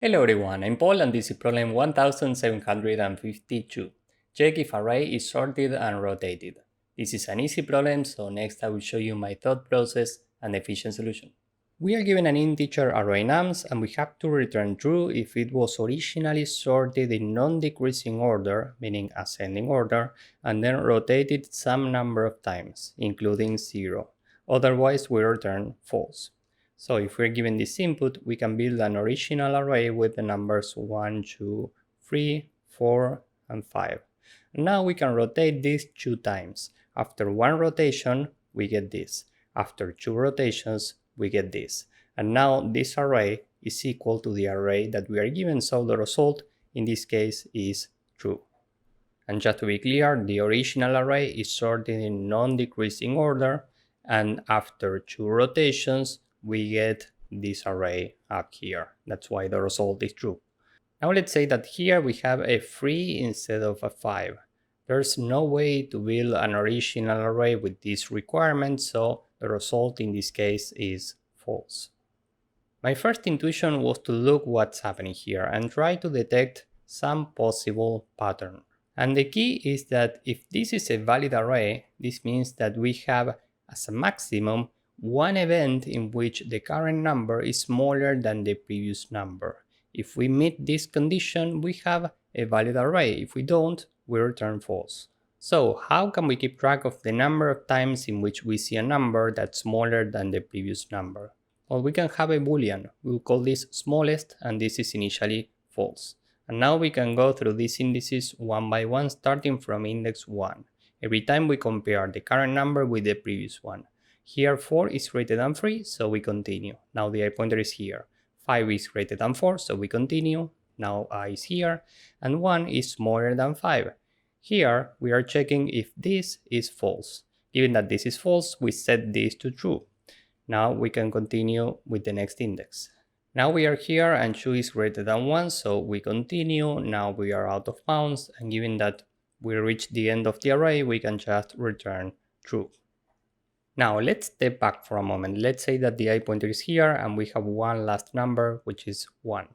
Hello everyone, I'm Paul and this is problem 1752. Check if array is sorted and rotated. This is an easy problem, so next I will show you my thought process and efficient solution. We are given an integer array nums and we have to return true if it was originally sorted in non-decreasing order, meaning ascending order, and then rotated some number of times, including 0. Otherwise we return false. So if we're given this input, we can build an original array with the numbers 1, 2, 3, 4, and 5. Now we can rotate this 2 times. After 1 rotation, we get this. After 2 rotations, we get this. And now this array is equal to the array that we are given, so the result in this case is true. And just to be clear, the original array is sorted in non-decreasing order, and after 2 rotations, we get this array up here. That's why the result is true. Now let's say that here we have a 3 instead of a 5. There's no way to build an original array with this requirement, so the result in this case is false. My first intuition was to look what's happening here and try to detect some possible pattern. And the key is that if this is a valid array, this means that we have as a maximum one event in which the current number is smaller than the previous number. If we meet this condition, we have a valid array. If we don't, we return false. So how can we keep track of the number of times in which we see a number that's smaller than the previous number? Well, we can have a boolean. We'll call this smallest, and this is initially false. And now we can go through these indices one by one, starting from index 1. Every time we compare the current number with the previous one. Here 4 is greater than 3, so we continue. Now the I pointer is here. 5 is greater than 4, so we continue. Now I is here. And 1 is smaller than 5. Here we are checking if this is false. Given that this is false, we set this to true. Now we can continue with the next index. Now we are here and 2 is greater than 1, so we continue. Now we are out of bounds, and given that we reach the end of the array, we can just return true. Now let's step back for a moment. Let's say that the I pointer is here and we have one last number, which is 1.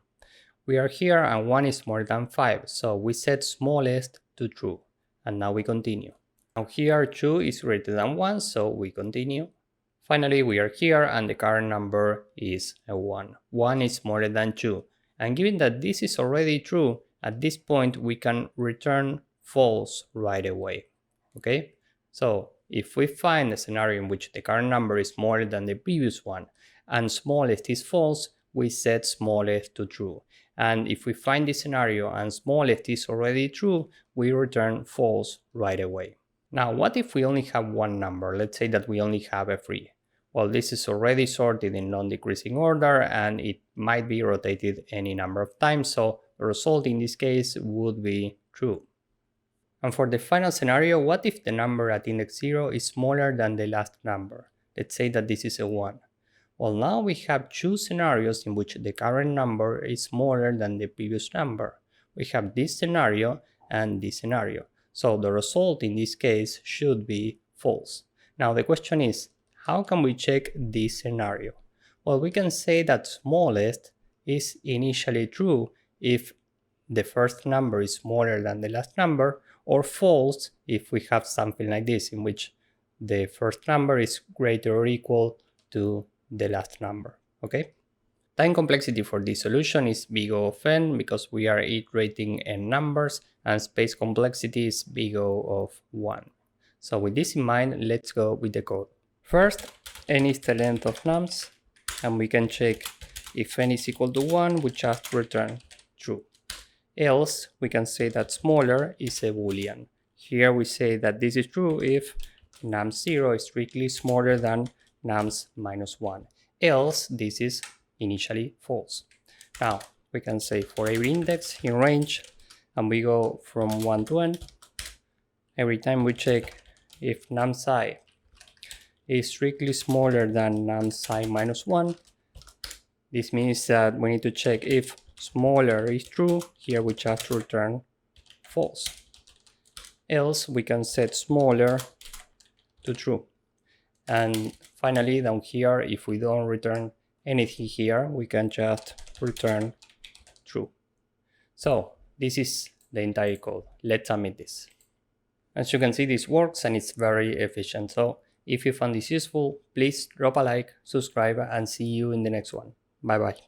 We are here and 1 is more than 5, so we set smallest to true. And now we continue. Now here 2 is greater than 1, so we continue. Finally, we are here and the current number is a 1. 1 is smaller than 2. And given that this is already true, at this point we can return false right away. Okay? So if we find a scenario in which the current number is smaller than the previous one and smallest is false, we set smallest to true. And if we find this scenario and smallest is already true, we return false right away. Now, what if we only have one number? Let's say that we only have a 3. Well, this is already sorted in non-decreasing order and it might be rotated any number of times, so the result in this case would be true. And for the final scenario, what if the number at index 0 is smaller than the last number? Let's say that this is a 1. Well, now we have 2 scenarios in which the current number is smaller than the previous number. We have this scenario and this scenario. So the result in this case should be false. Now the question is, how can we check this scenario? Well, we can say that smallest is initially true if the first number is smaller than the last number, or false if we have something like this in which the first number is greater or equal to the last number. Okay? Time complexity for this solution is big O of n because we are iterating n numbers, and space complexity is big O of 1. So with this in mind, let's go with the code. First, n is the length of nums, and we can check if n is equal to 1, we just return true. Else, we can say that smaller is a boolean. Here we say that this is true if nums0 is strictly smaller than nums minus 1. Else, this is initially false. Now, we can say for every index in range, and we go from 1 to n. Every time we check if nums_i is strictly smaller than nums_i minus 1, this means that we need to check if smaller is true. Here we just return false. Else we can set smaller to true. And finally down here, if we don't return anything here, we can just return So this is the entire code. Let's submit this. As you can see, this works and it's very efficient. So if you found this useful, please drop a like, subscribe, and see you in the next one. Bye bye.